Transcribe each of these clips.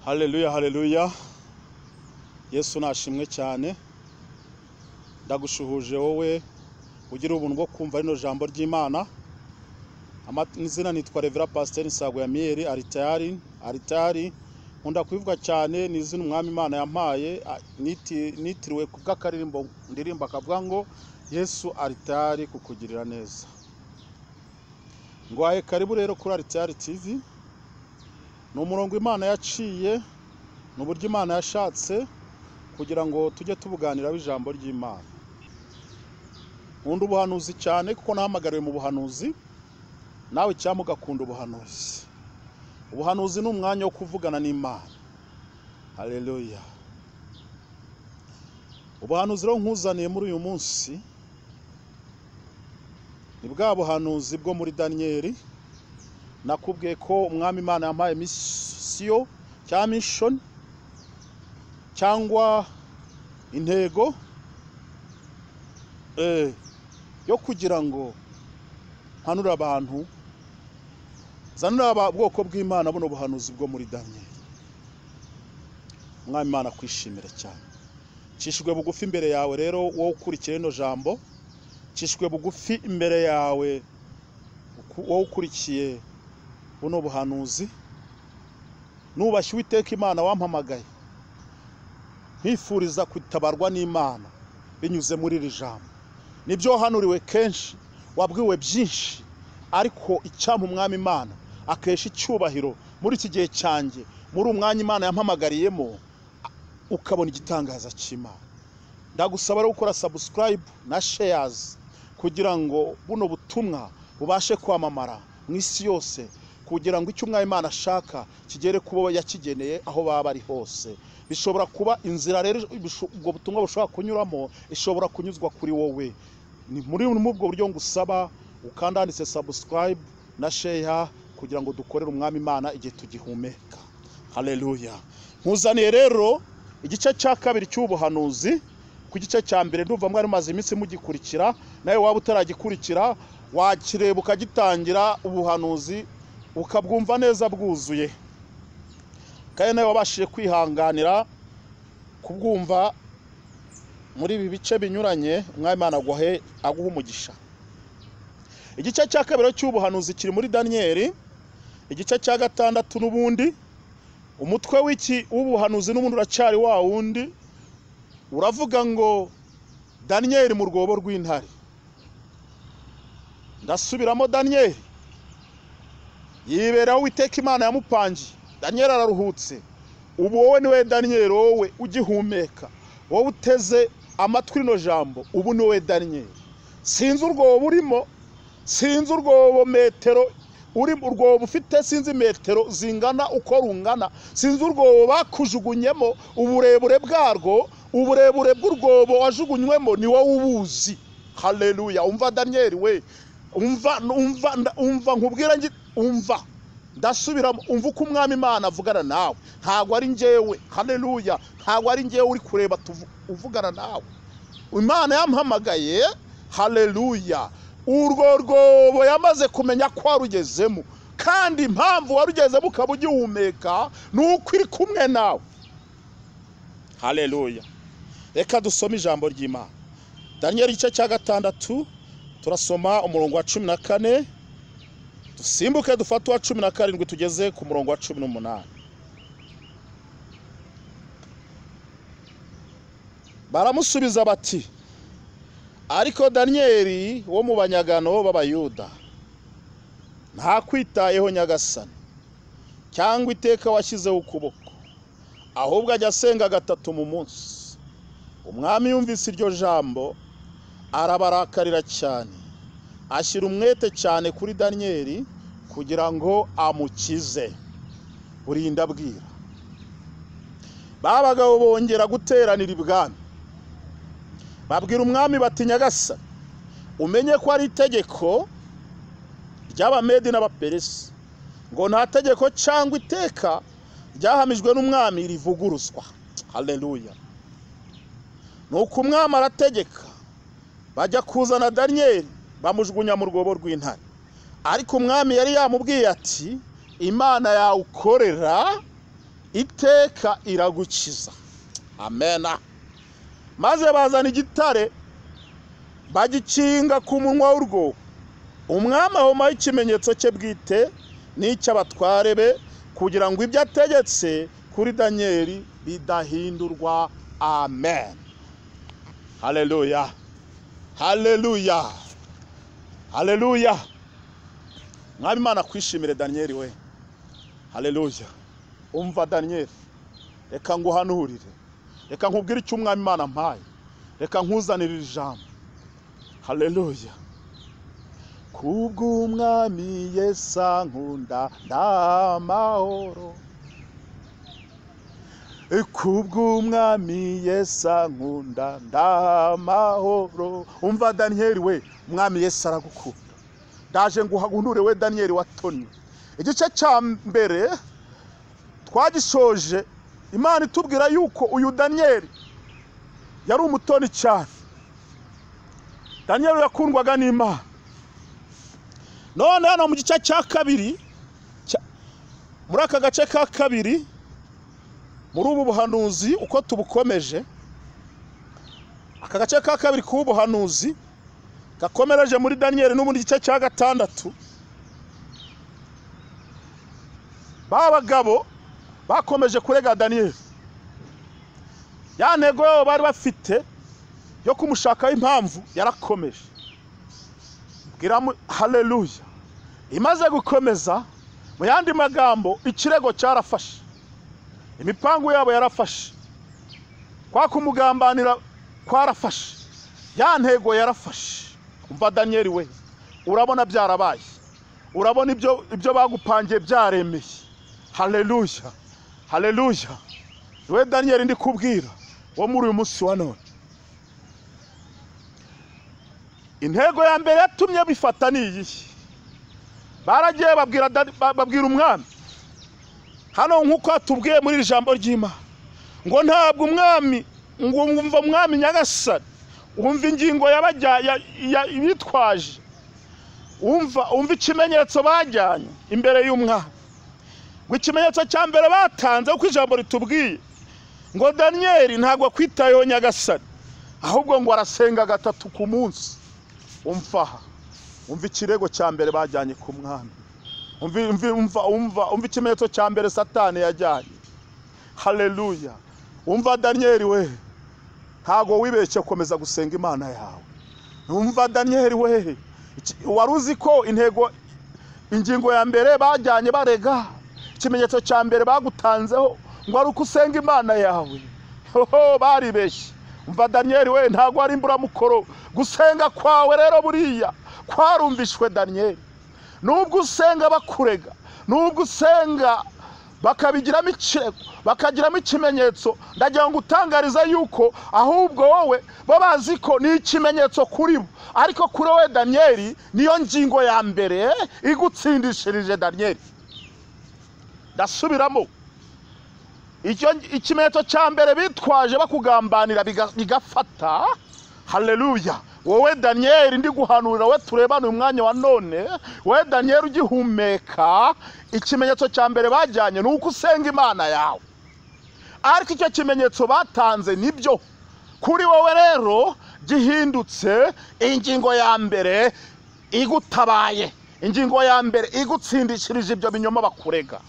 Haleluya, haleluya. Yesu nashimwe cyane. Ndagushuhuje wowe ugira ubuntu bwo kumva rino jambo ry'Imana. Izina nitwa Reverend Pastor Nsago ya Mieri Aritari. Nkunda kubivuga cyane ni izina umwami Imana yampaye nitiriwe kubw'akaririmbo ndirimba kavuga ngo Yesu Aritari kukugirira neza. Ngwaye karibu rero kuri Aritari TV. Ni umurongo Imana yaciye, n'uburyo Imana yashatse kugira ngo tujye tubuganira ijambo ry'Imana. Nkunda ubuhanuzi cyane kuko nahamagariwe mu buhanuzi, nawe cyangwa ugakunda ubuhanuzi. Ubuhanuzi ni umwanya wo kuvugana n'Imana. Haleluya. Ubuhanuzi rero nkuzaniye muri uyu munsi ni bwa buhanuzi bwo muri Daniel. Nakubwiye ko umwami Imana yampaye misiyo cyangwa mission cyangwa intego yo kugira ngo mpanura abantu, zanura bwoko bw'Imana buno buhanuzi bwo muri Daniel. Umwami Imana kwishimira cyane. Cishwe bugufi imbere yawe rero wowe ukurikira ino jambo, cishwe bugufi imbere yawe wowe ukurikiye buno buhanuzi. Nubashye Uwiteka Imana wampamagaye, nkifuriza kwitabarwa n'Imana binyuze muri iri jambo. Nibyo hanuriwe kenshi, wabwiwe byinshi, ariko icyampa umwami Imana akesha icyubahiro muri iki gihe cyanjye, muri umwanya Imana yampamagariyemo, ukabona igitangaza cy'Imana. Ndagusaba rero gukora subscribe na shares kugira ngo buno butumwa bubashe kwamamara mu isi yose, kugira ngo icyo umwami Imana ashaka kigere kubo yakigeneye aho baba bari hose. Bishobora kuba inzira rero ubwo butumwa bushobora kunyuramo, ishobora kunyuzwa kuri wowe. Ni muri ubwo buryo ngusaba ukandanditse subscribe na share kugira ngo dukorere umwami Imana igihe tugihumeka. Haleluya. Nkuzaniye rero igice cya kabiri cy'ubuhanuzi. Ku gice cya mbere ndumva mwari maze iminsi mugikurikira, nawe waba utaragikurikira wakireba ukagitangira ubuhanuzi ukabwumva neza bwuzuye, kandi nawe wabashije kwihanganira kubwumva muri ibi bice binyuranye. Umwami Imana aguha umugisha. Igice cya kabiri cy'ubuhanuzi kiri muri Daniel, igice cya gatandatu. N'ubundi umutwe w'ubuhanuzi n'ubundi uracyari wa wundi, uravuga ngo Daniel mu rwobo rw'intare. Ndasubiramo, Daniel yiberaho Uwiteka Imana yamupangiye. Daniel araruhutse. Ubu wowe niwe Daniel, wowe ugihumeka, wowe uteze amatwi rino jambo, ubu niwe Daniel. Sinzi urwobo urimo, sinzi urwobo metero urwobo ufite, sinzi metero zingana uko rungana, sinzi urwobo bakujugunyemo uburebure bwarwo, uburebure bw'urwobo wajugunywemo ni wowe ubuzi. Haleluya. Umva Daniel we, umva nkubwira ngi, umva ndasubiramo, umva uko umwami Imana avugana nawe, ntago ari njyewe. Haleluya. Ntago ari njyewe uri kureba uvugana nawe. Imana yampamagaye. Haleluya. Urwo rwobo yamaze kumenya ko warugezemo, kandi impamvu warugezemo ukaba ugihumeka nuko iri kumwe nawe. Haleluya. Reka dusome ijambo ry'Imana. Daniel igice cya gatandatu turasoma umurongo wa 14, dusimbuke dufata uwa 17 tugeze ku murongo wa 18. Baramusubiza bati, ariko Daniel wo mu banyagano b'Abayuda nta kwitayeho nyagasani cyangwa iteka washyizeho ukuboko, ahubwo ajya asenga 3 mu munsi. Umwami yumvise iryo jambo arabarakarira cyane, ashyira umwete cyane kuri Daniel kugira ngo amukize. Burinda bwira babagabo bongera guteranira ibwami, babwira umwami bati, nyagasa umenye ko ari itegeko ry'Abamedi n'Abaperesi ngo nta tegeko cyangwa iteka ryahamijwe n'umwami rivuguruzwa. Haleluya. Nuko umwami arategeka, bajya kuzana Daniel bamujugunya mu rwobo rw'intare. Ariko umwami yari yamubwiye ati, Imana yawe ukorera iteka iragukiza. Amena. Maze bazana igitare bagikinga ku munwa w'urwo. Umwami ahomaho ikimenyetso cye bwite n'icy'abatware be kugira ngo ibyo ategetse kuri Danieli bidahindurwa. Amen. Haleluya. Haleluya. Haleluya. Mwami Imana kwishimire Danieli we. Haleluya. Umva Danieli, reka nguhanurire, reka nkubwire icyo Umwami Imana mpaye, reka nkuzanire ijambo. Haleluya. Kubw'Umwami Yesu ankunda ndamahoro, kubw'Umwami Yesu ankunda ndamahoro. Umva Danieli we, Umwami Yesu aragukunda. Ndaje nguhanure we Danieli watoni. Igice cya mbere twagishoje Imana itubwira yuko uyu Danieli yari umutoni cyane. Danieli yakundwaga n'Imana. None hano mu gice cya kabiri, muri aka gace ka kabiri, muri ubu buhanuzi uko tubukomeje, aka gace ka kabiri k'ubuhanuzi gakomereje muri Danieli no muri gice cya gatandatu, babagabo bakomeje kurega Danieli. Ya ntego yabo bari bafite yo kumushakaho impamvu yarakomeje. Bwiramu haleluya. Imaze gukomeza, mu yandi magambo ikirego cyarafashe, imipango yabo yarafashe, kwa kumugambanira kwarafashe, ya ntego yarafashe. Umva Danieli we, urabona byarabaye, urabona ibyo bagupangiye byaremeye. Haleluya. Haleluya. We Danieli ndi kubwira wo muri uyu munsi wa none, intego ya mbere yatumye bifata niyi. Baragiye babwira umwami hano nk'uko atubwiye muri ijambo ry'Imana ngo ntabwo umwami, ngo umva umwami Nyagasani, umva ingingo bitwaje, umva ikimenyetso bajyanye imbere y'umwami. Ngo ikimenyetso cya mbere batanze uko ijambo ritubwiye ngo Danieli ntabwo akwitayeho Nyagasani, ahubwo ngo arasenga 3 ku munsi. Umva ikirego cya mbere bajyanye ku mwami. Umva ikimenyetso cya mbere Satani yajyanye. Haleluya. Umva Danieli we, ntago wibeshye komeza gusenga Imana yawe. Umva Danieli we, waruzi ko ingingo ya mbere bajyanye barega, ikimenyetso cya mbere bagutanzeho ngo ari uko usenga Imana yawe. Baribeshye. Umva Danieli we, ntago ari imburamukoro. Gusenga kwawe rero buriya kwarumvishwe Danieli. Nubwo usenga bakurega, nubwo usenga bakabigiramo ikirego, bakagiramo ikimenyetso, ndagira ngo utangariza yuko ahubwo wowe babazi ko ni ikimenyetso kuri bo, ariko kuri we Danieli niyo ngingo ya mbere igutsindishirije Danieli. Ndasubiramo, icyo ikimenyetso cya mbere bitwaje bakugambanira bigafata. Haleluya. Wowe Danieli ndi guhanurira we turebana uyu mwanya wa none, we Danieli ugihumeka, ikimenyetso cya mbere bajyanye nuko usenga Imana yawe. Ariko icyo kimenyetso batanze nibyo kuri wowe rero gihindutse ingingo ya mbere igutabaye, ingingo ya mbere igutsindishirije ibyo binyoma bakurega.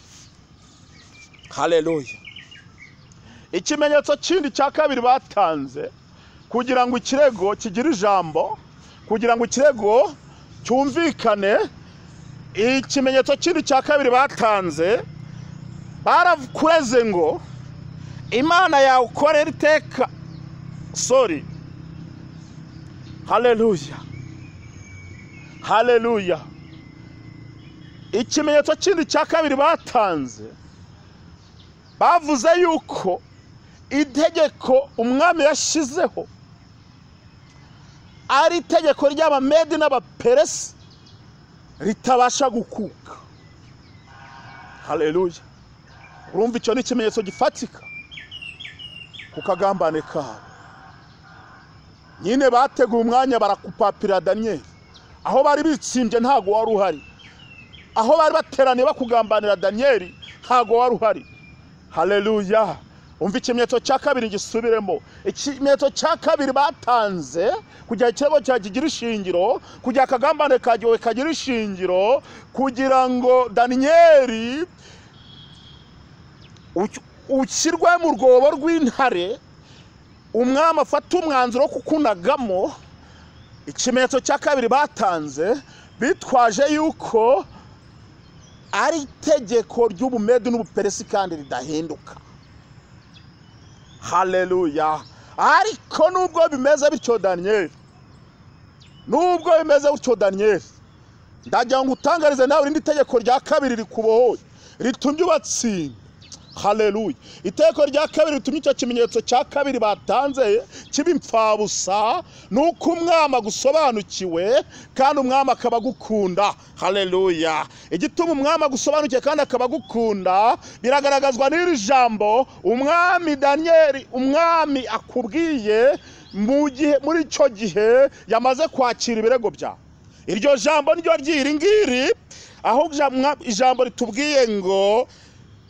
Haleluya. Ikimenyetso kindi cya kabiri batanze kugira ngo ikirego kigire ijambo, kugira ngo ikirego cyumvikane, ikimenyetso kindi cya kabiri batanze barakureze ngo Imana yawe ukorera iteka. Haleluya. Haleluya. Ikimenyetso kindi cya kabiri batanze bavuze yuko itegeko umwami yashizeho ari itegeko ry'Abamedi n'Abaperesi ritabasha gukuka. Haleluya. Urumva icyo ni ikimenyetso gifatika ku kagambane kabo. Nyine bateguye umwanya barakupapira Danieli, aho bari bitsimbye ntago wari uhari, aho bari bateraniye bakugambanira Danieli ntago wari uhari. haleluya. Umva ikimenyetso cya kabiri gisubiremo. Ikimenyetso cya kabiri batanze kugira ikirego cya kigira ishingiro, kugira akagambane kagiwe kagira ishingiro, kugira ngo Daniyeli ushyirwe mu rwobo rw'intare, umwami afata umwanzuro wo kukunagamo. Ikimenyetso cya kabiri batanze bitwaje yuko ari itegeko ry'Ubumedi n'Ubuperesi kandi ridahinduka. Haleluya. Ariko nubwo bimeze bityo Daniyeli, nubwo bimeze bityo Daniyeli, ndagira ngo utangarize nawe irindi tegeko rya kabiri rikubohoye, ritumye ubatsinda. Haleluya. Iteko rya kabiri ritumye icyo kimenyetso cya kabiri batanze kiba impfabusa, nuko umwami agusobanukiwe kandi umwami akaba agukunda. Haleluya. Igituma umwami agusobanukiwe kandi akaba agukunda biragaragazwa n'iri jambo umwami Daniyeli, umwami akubwiye muri icyo gihe yamaze kwakira ibirego byawe. Iryo jambo niryo ryiri ngiri, aho ijambo ritubwiye ngo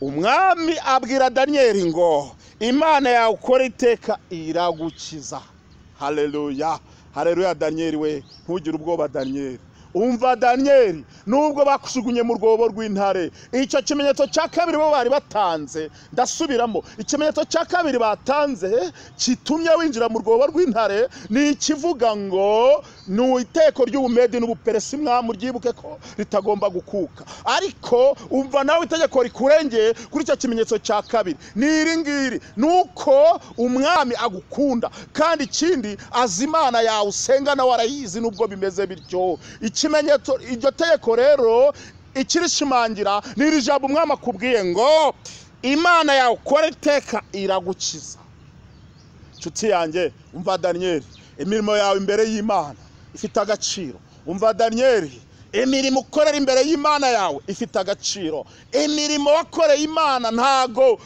umwami abwira Daniyeli ngo Imana yawe ukora iteka iragukiza. Haleluya. Haleluya. Daniyeli we, ntugire ubwoba Daniyeli. Umva Daniyeli, nubwo bakujugunye mu rwobo rw'intare, icyo kimenyetso cya kabiri bo bari batanze, ndasubiramo, ikimenyetso cya kabiri batanze kitumye winjira mu rwobo rw'intare ni ikivuga ngo ni iteko ry'Ubumedi n'Ubuperesi, mwami ryibuke ko ritagomba gukuka. Ariko umva nawe itegeko rikurengeye kuri icyo kimenyetso cya kabiri ni iri ngiri, nuko umwami agukunda kandi ikindi azi Imana yawe usenga nawe arayizi nubwo bimeze bityo. Ikimenyetso iryo tegeko rero ikirishimangira ni iri jambo umwami akubwiye ngo Imana yawe ukora iteka iragukiza. Nshuti yanjye, umva Daniyeli, imirimo yawe imbere y'Imana ifite agaciro. Umva Daniyeli, imirimo ukorera imbere y'Imana yawe ifite agaciro. Imirimo wakoreye Imana ntago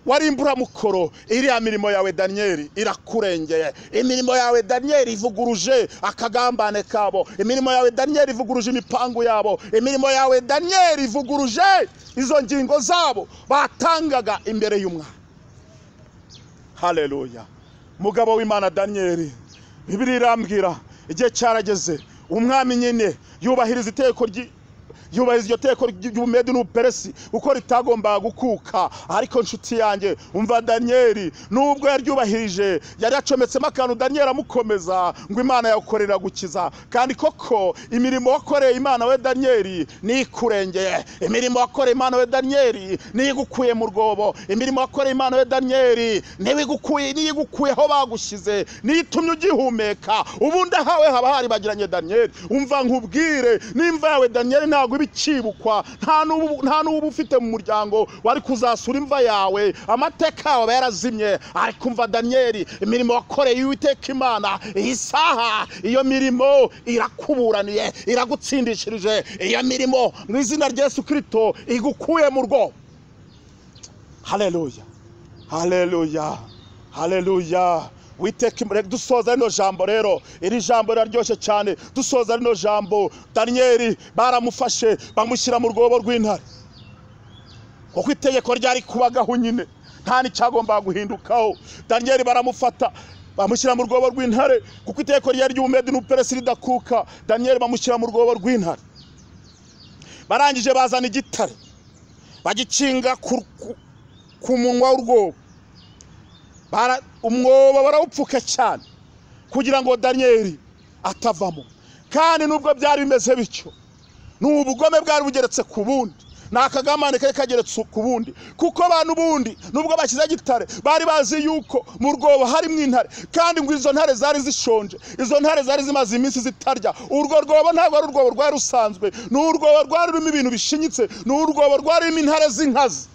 wari imburamukoro. Iriya mirimo yawe Daniyeli irakurengeye. Imirimo yawe Daniyeli ivuguruje akagambane kabo. Imirimo yawe Daniyeli ivuguruje imipangu yabo. Imirimo yawe Daniyeli ivuguruje izo ngingo zabo batangaga imbere y'umwami. Haleluya. Mugabo w'Imana Daniyeli, Bibiliya irambwira igihe cyarageze umwami nyine yubahiriza iryo teko ry'Ubumedi n'Ubuperesi uko ritagomba gukuka. Ariko nshuti yanjye, umva Daniyeli, nubwo yaryubahirije yari yacometsemo akantu Daniyeli amukomeza ngo Imana yakorera gukiza. Kandi koko imirimo wakoreye Imana we Daniyeli ni ikurengeye. Imirimo wakoreye Imana we Daniyeli ni igukuye mu rwobo. Imirimo wakoreye Imana we Daniyeli ni igukuye aho bagushyize, ni itumye ugihumeka. Ubundi ahawe haba hari bagiranye Daniyeli. Umva nkubwire, nimva yawe Daniyeli ntago ibikibukwa, nta n'ubu ufite mu muryango wari kuzasura imva yawe, amateka yawe yarazimye. Ariko umva Daniyeli, imirimo wakoreye Uwiteka Imana iyi saha, iyo mirimo irakuburaniye, iragutsindishirije. Iyo mirimo mu izina rya Yesu Kristo igukuye mu rwobo. Haleluya. Haleluya. Haleluya. Witeka dusoza rino jambo rero, iri jambo riraryoshye cyane. Dusoza rino jambo, Daniyeli baramufashe bamushyira mu rwobo rw'intare, kuko itegeko ryari kubagaho nyine, nta n'icyagomba guhindukaho. Daniyeli baramufata bamushyira mu rwobo rw'intare, kuko itegeko ryari ry'Ubumedi n'Ubuperesi ridakuka. Daniyeli bamushyira mu rwobo rw'intare, barangije bazana igitare bagicinga ku munwa w'urwobo, umwobo barawupfuka cyane kugira ngo Daniyeli atavamo. Kandi nubwo byari bimeze bityo, n'ubugome bwari bugeretse ku bundi, n'akagamane kari kageretse ku bundi, kuko abantu bundi nubwo bashyize gitare bari bazi yuko mu rwobo harimo intare, kandi ngo izo ntare zari zishonje, izo ntare zari zimaze iminsi zitarya. Urwo rwobo ntabwo ari urwobo rwari rusanzwe, ni urwobo rwari rurimo ibintu bishinyitse, ni urwobo rwari rurimo intare z'inkazi.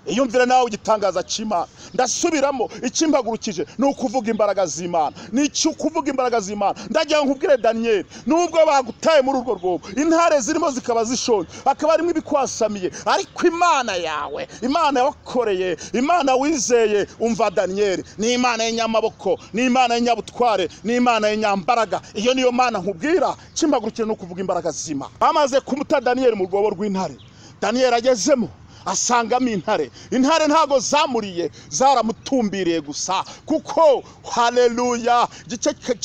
Iyumvire nawe igitangaza cy'Imana. Ndasubiramo, ikimpagurukije ni ukuvuga imbaraga z'Imana, ni ukuvuga imbaraga z'Imana. Ndagira ngo nkubwire Daniyeli, nubwo bagutaye muri urwo rwobo, intare zirimo zikaba zishonje, akaba arimo ibikwasamiye, ariko Imana yawe, Imana yawakoreye, Imana wizeye, umva Daniyeli, ni Imana y'inyamaboko, ni Imana y'inyabutware, ni Imana y'inyambaraga. Iyo niyo Mana nkubwira. Ikimpagurukije ni ukuvuga imbaraga z'Imana. Bamaze kumuta Daniyeli mu rwobo rw'intare, Daniyeli agezemo asangamo intare. Intare ntago zamuriye, zaramutumbiriye gusa, kuko haleluya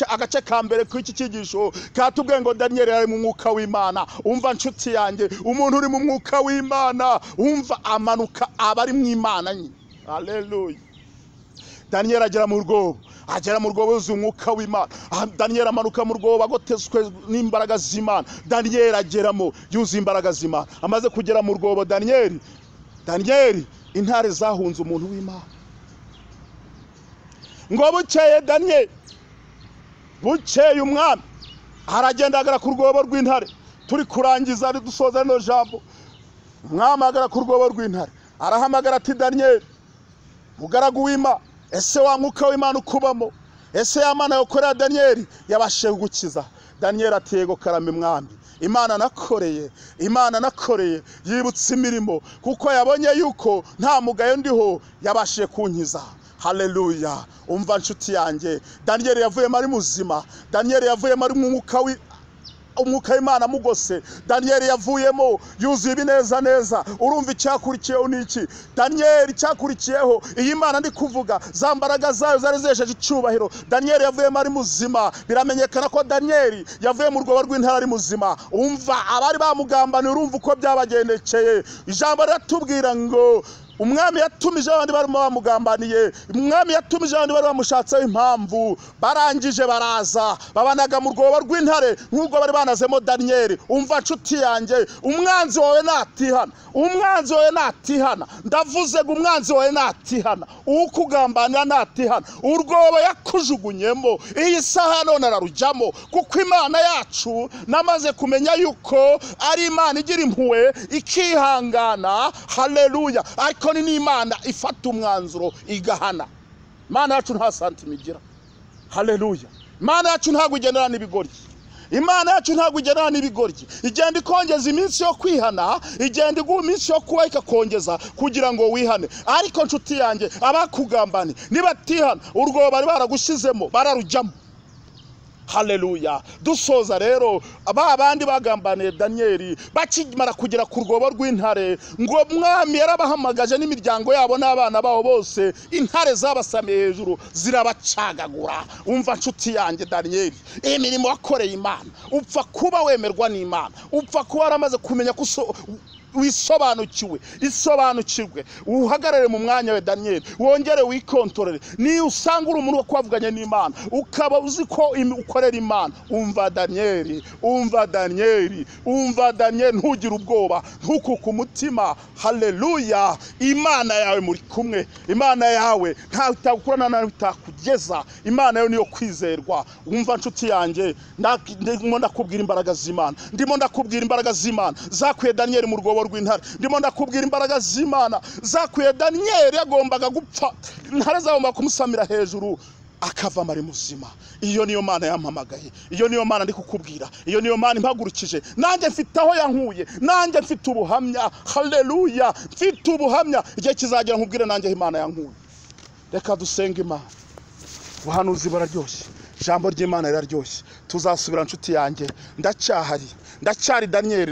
agace ka mbere kw'iki cyigisho katubwiye ngo Daniel yari mu mwuka w'Imana. Umva nshuti yanjye, umuntu uri mu mwuka w'Imana umva amanuka abari mu Imana nyine. Haleluya. Daniel agera mu rwobo, yuzuye umwuka w'Imana. Daniel amanuka mu rwobo agoteswe n'imbaraga z'Imana. Daniel ageramo yuzuye imbaraga z'Imana. Amaze kugera mu rwobo Daniel, intare zahunze umuntu w'Imana. Ngo bukeye Daniel, bukeye umwami aragenda agera ku rwobo rw'intare. Turi kurangiza ari dusoza no jambo. Umwami agera ku rwobo rw'intare, arahamagara ati Daniel, mugaragu w'Imana, ese wa mwuka w'Imana ukubamo? Ese ya Mana yokorera Daniel yabashe gukiza? Daniel ati yego karame mwami, Imana nakoreye yibutse imirimo, kuko yabonye yuko nta mugayo ndiho, yabashe kunkiza. Haleluya. Umva nshuti yanjye, Daniel yavuyemo ari muzima. Daniel yavuyemo ari mu umwuka w'Imana mugose. Daniel yavuyemo yuzuye ibineza neza. Urumva icyakurikiyeho niki? Daniel cyakurikiyeho iyi Imana ndi kuvuga, za mbaraga zayo zari zesheje icyubahiro. Daniel yavuyemo ari muzima. Biramenyekana ko Daniel yavuye mu rwobo rw'intare ari muzima. Umva abari bamugambaniye, urumva uko byabagendekeye. Ijambo riratubwira ngo umwami yatumije abandi barimo bamugambaniye, umwami yatumije abandi bari bamushatseho impamvu, barangije baraza babanaga mu rwobo rw'intare nk'ubwo bari banazemo Daniel. Umva nshuti yanjye, umwanzi wawe natihana, ndavuze ngo umwanzi wawe natihana, ukugambanira natihana, urwobo yakujugunyemo iyi saha none ararujyamo, kuko Imana yacu namaze kumenya yuko ari Imana igira impuhwe ikihangana. Haleluya. Ariko ni Imana ifata umwanzuro igahana. Imana yacu nta santima igira. Haleluya. Imana yacu ntabwo igendana n'ibigoryi. Imana yacu ntabwo igendana n'ibigoryi. Igenda ikongeza iminsi yo kwihana, igenda iguha iminsi yo kuba ikakongeza kugira ngo wihane. Ariko nshuti yanjye, abakugambani nibatihana, urwobo bari baragushyizemo bararujyamo. Haleluya. Dusoza rero, abandi bagambaniye Daniel bakimara kugera ku rwobo rw'intare, ngo mwami yarabahamagaje n'imiryango yabo n'abana babo bose, intare zabasamiye hejuru zirabacagagura. Umva nshuti yanjye Daniel, imirimo wakoreye Imana, upfa kuba wemerwa n'Imana, upfa kuba waramaze kumenya ko isobanukirwe, uhagarare mu mwanya we Daniel, wongere wikontorere. Ni usanga uri umuntu wakwavuganye n'Imana, ukaba uzi ko ukorera Imana. Umva Daniel, ntugire ubwoba, ntukuke umutima. Haleluya. Imana yawe muri kumwe, Imana yawe nta itakurana na itakugeza. Imana yawe niyo kwizerwa. Umva nshuti yanjye, ndimo ndakubwira imbaraga z'Imana, zakuye Daniel mu rwobo rw'intare. Ndimo ndakubwira imbaraga z'Imana zakuye Daniel yagombaga gupfa, intare zagomba kumusamira hejuru akava ari muzima. Iyo niyo Mana yampamagaye, iyo niyo Mana ndi kukubwira, iyo niyo Mana impagurukije. Nanjye mfite aho yankuye, nanjye mfite ubuhamya. Haleluya. Mfite ubuhamya, igihe kizagera nkubwire nanjye Imana yankuye. Reka dusenge Imana. Ubuhanuzi bararyoshye, ijambo ry'Imana riraryoshye. Tuzasubira nshuti yanjye, ndacyari Daniel,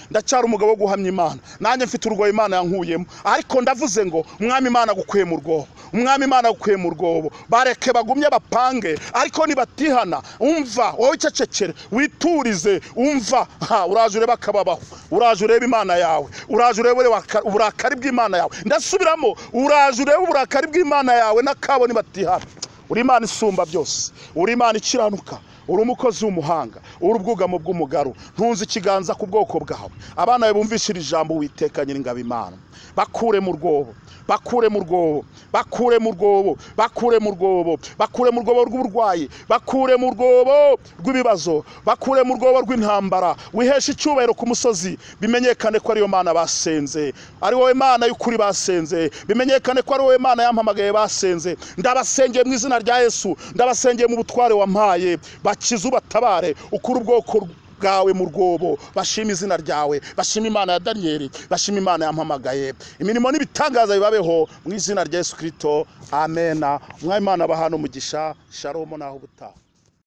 ndacyari umugabo wo guhamya Imana. Nanjye mfite urwobo Imana yankuyemo, ariko ndavuze ngo umwami Imana gukuye mu rwobo, bareke bagumye bapange, ariko nibatihana. Umva wowe icecekere, witurize. Umva, uraje urebe akababaho, uraje urebe Imana yawe, uraje urebe uburakari bw'Imana yawe. Ndasubiramo, uraje urebe uburakari bw'Imana yawe n'akabo nibatihana. Uri Imana isumba byose, uri Imana ikiranuka, uri umukozi w'umuhanga, uri ubwugamo bw'umugaru. Ntunze ikiganza ku bwoko bwawe. Abana bawe bumvishira ijambo Uwiteka Nyiringabo Imana, bakure mu rwobo rw'uburwayi, bakure mu rwobo rw'ibibazo, bakure mu rwobo rw'intambara. Wiheshe icyubahiro ku musozi, bimenyekane ko ariyo Mana basenze, ari wowe Mana y'ukuri basenze, bimenyekane ko ari wowe Mana yampamagaye basenze. Ndabasengeye mu izina rya Yesu, ndabasengeye mu butware wampaye, bakize ubatabare, ukuri ubwoko bwawe mu rwobo. Bashima izina ryawe, bashima Imana ya Daniel, bashima Imana yampamagaye. Imirimo n'ibitangaza bibabeho mu izina rya Yesu Kristo. Amen. Umwami Imana abahana umugisha. Shalom naho ubutaha.